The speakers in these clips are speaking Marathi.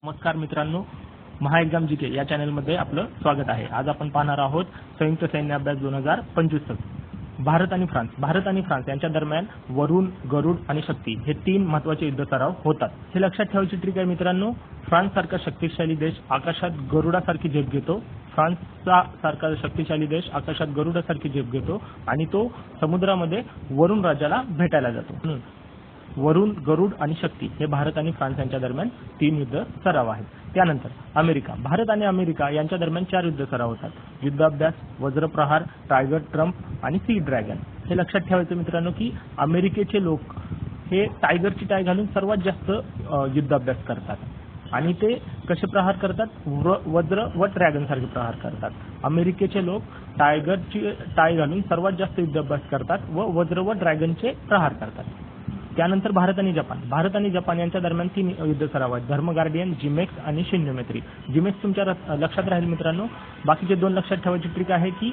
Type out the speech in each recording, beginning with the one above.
नमस्कार मित्रांनो, महाएक्झाम जीके या चॅनलमध्ये आपलं स्वागत आहे। आज आपण पाहणार आहोत संयुक्त सैन्य अभ्यास 2025। भारत आणि फ्रान्स यांच्या दरम्यान वरुण, गरुड आणि शक्ती हे तीन महत्त्वाचे युद्ध सराव होतात। हे लक्षात ठेवायची ट्रिक आहे मित्रांनो। फ्रान्स सारखा शक्तिशाली देश आकाशात गरुडासारखी झेप घेतो। फ्रान्सचा सारखा शक्तिशाली देश आकाशात गरुडासारखी झेप घेतो आणि तो समुद्रामध्ये वरुण राजाला भेटायला जातो। वरुण, गरुड आणि शक्ती हे भारत आणि फ्रान्स यांच्या दरम्यान तीन युद्ध सराव आहेत। त्यानंतर भारत आणि अमेरिका यांच्या दरम्यान 4 युद्ध सराव होतात। युद्धाभ्यास, वज्रप्रहार, टायगर ट्रम्प आणि सी ड्रॅगन। हे लक्षात ठेवायचं मित्रांनो की अमेरिकेचे लोक हे टायगरची टाय घालून सर्वात जास्त युद्धाभ्यास करतात आणि ते कसे प्रहार करतात, वज्र व ड्रॅगन सारखे प्रहार करतात। अमेरिकेचे लोक टायगरची टाय घालून सर्वात जास्त युद्धाभ्यास करतात व वज्र व ड्रॅगनचे प्रहार करतात। त्यानंतर भारत आणि जपान यांच्या दरम्यान 3 युद्ध सराव आहेत। धर्म गार्डियन, जिमेक्स आणि शून्यमेत्री। जिमेक्स तुमच्या लक्षात राहील मित्रांनो। बाकीचे 2 लक्षात ठेवायची ट्रिक आहे की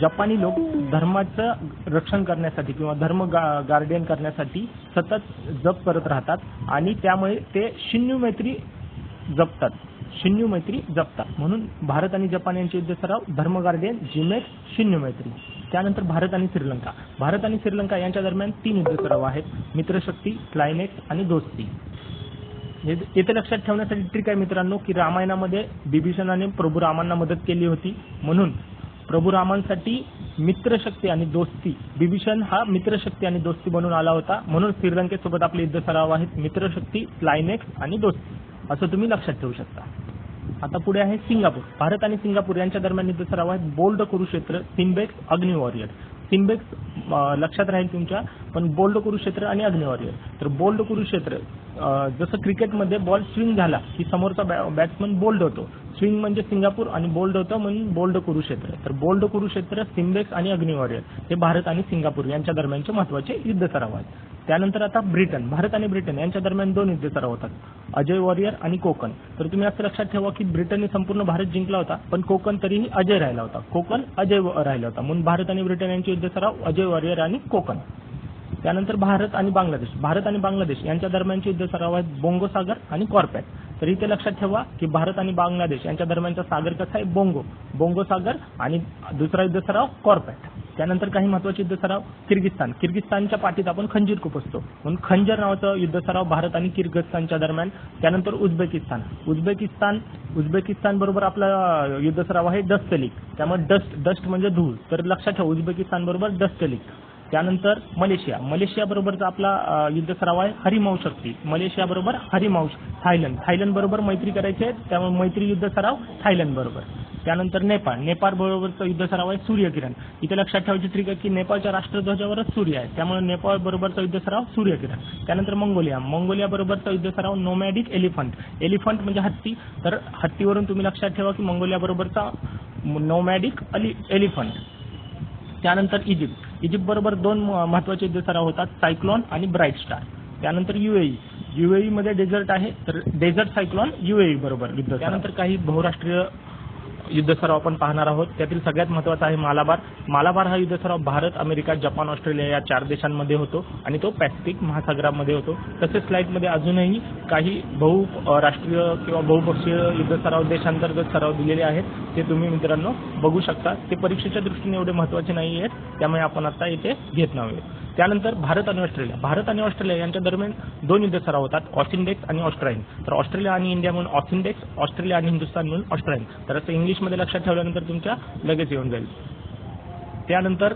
जपानी लोक धर्माचं रक्षण करण्यासाठी किंवा धर्म गार्डियन करण्यासाठी सतत जप करत राहतात आणि त्यामुळे ते शून्यमेत्री जपतात। म्हणून भारत आणि जपान यांचे युद्ध सराव धर्म गार्डियन, जिमेक्स, शून्यमेत्री। त्यानंतर भारत आणि श्रीलंका यांच्या दरम्यान 3 युद्ध सराव आहेत। मित्रशक्ती, स्लायनेक्स आणि दोस्ती। येथे लक्षात ठेवण्यासाठी ट्रिक आहे मित्रांनो की रामायणामध्ये बिभीषणाने प्रभू रामांना मदत केली होती, म्हणून प्रभू रामांसाठी मित्रशक्ती आणि दोस्ती, बिभीषण हा मित्रशक्ती आणि दोस्ती बनून आला होता, म्हणून श्रीलंकेसोबत आपले युद्ध सराव आहेत मित्रशक्ती, स्लायनेक्स आणि दोस्ती, असं तुम्ही लक्षात ठेवू शकता। आता पुढे आहे सिंगापूर। भारत आणि सिंगापूर यांच्या दरम्यान युद्ध सराव आहेत। बोल्ड कुरुक्षेत्र, सिम्बेक्स, अग्नि वॉरियर। सिम्बेक्स लक्षात राहील तुमच्या, पण बोल्ड कुरुक्षेत्र आणि अग्नि वॉरियर। तर बोल्ड कुरुक्षेत्र जसं क्रिकेटमध्ये बॉल स्विंग झाला की समोरचा बॅट्समन बोल्ड होतो। स्विंग म्हणजे सिंगापूर आणि बोल्ड होतं म्हणून बोल्ड कुरुक्षेत्र। तर बोल्ड कुरुक्षेत्र, सिम्बेक्स आणि अग्नि वॉरियर हे भारत आणि सिंगापूर यांच्या दरम्यानचे महत्त्वाचे युद्ध सराव आहेत। त्यानंतर आता भारत आणि ब्रिटन यांच्या दरम्यान 2 युद्ध सराव होतात। अजय वॉरियर आणि कोकण। तर तुम्ही असं लक्षात ठेवा की ब्रिटनने संपूर्ण भारत जिंकला होता, पण कोकण तरीही अजय राहिला होता। राहिला होता, म्हणून भारत आणि ब्रिटन यांचे युद्ध सराव अजय वॉरियर आणि कोकण। त्यानंतर भारत आणि बांगलादेश यांच्या दरम्यानचे युद्ध सराव आहेत बोंगो सागर आणि कॉर्पॅट। तर इथे लक्षात ठेवा की भारत आणि बांगलादेश यांच्या दरम्यानचा सागर कसा आहे, बोंगो सागर, आणि दुसरा युद्ध सराव कॉर्पॅट। त्यानंतर काही महत्त्वाचे युद्ध सराव किर्गिस्तानच्या पाठीत आपण खंजीर खुपसतो, म्हणून खंजर नावाचं युद्ध सराव भारत आणि किर्गिस्तानच्या दरम्यान। त्यानंतर उझबेकिस्तान बरोबर आपला युद्ध सराव आहे डस्ट लेक, त्यामुळे डस्ट म्हणजे धूळ, तर लक्षात ठेवा उझबेकिस्तान बरोबर डस्ट लेक। त्यानंतर मलेशिया बरोबरचा आपला युद्ध सराव आहे हरिमाऊ शक्ती, मलेशिया बरोबर हरिमाऊ। थायलंड बरोबर मैत्री करायची आहे, त्यामुळे मैत्री युद्ध सराव थायलंड बरोबर। त्यानंतर नेपाळ बरोबरचा युद्ध सराव आहे सूर्यकिरण। इथे लक्षात ठेवायची ट्रिक आहे की नेपाळच्या राष्ट्रध्वजावरच सूर्य आहे, त्यामुळे नेपाळ बरोबरचा युद्ध सराव सूर्यकिरण। त्यानंतर मंगोलिया बरोबरचा युद्ध सराव नोमॅडिक एलिफंट म्हणजे हत्ती, तर हत्तीवरून तुम्ही लक्षात ठेवा की मंगोलिया बरोबरचा नोमॅडिक एलिफंट। त्यानंतर इजिप्त बरोबर 2 महत्त्वाचे युद्ध सराव होतात, सायक्लोन आणि ब्राईट स्टार। त्यानंतर युएई मध्ये डेझर्ट आहे, तर डेझर्ट सायक्लोन युएई बरोबर युद्ध। त्यानंतर काही बहुराष्ट्रीय युद्ध सराव आपण पाहणार आहोत। त्यातील सगळ्यात महत्त्वाचा आहे मालाबार हा युद्ध सराव भारत, अमेरिका, जपान, ऑस्ट्रेलिया या 4 देशांमध्ये होतो आणि तो पॅसिफिक महासागरामध्ये होतो। तसेच स्लाइडमध्ये अजूनही काही बहुराष्ट्रीय किंवा बहुपक्षीय युद्ध सराव देशांतर्गत सराव दिलेले आहेत, ते तुम्ही मित्रांनो बघू शकता। ते परीक्षेच्या दृष्टीने एवढे महत्त्वाचे नाही आहेत, त्यामुळे आपण आता इथे घेत नाही। त्यानंतर भारत आणि ऑस्ट्रेलिया यांच्या दरम्यान 2 युद्ध सराव होतात, ऑसिंडेक्स आणि ऑस्ट्राईन। तर ऑस्ट्रेलिया आणि इंडिया म्हणून ऑसिंडेक्स, ऑस्ट्रेलिया आणि हिंदुस्थान म्हणून ऑस्ट्राईन। तर असं इंग्लिशमध्ये लक्षात ठेवल्यानंतर तुमच्या लगेच येऊन जाईल। त्यानंतर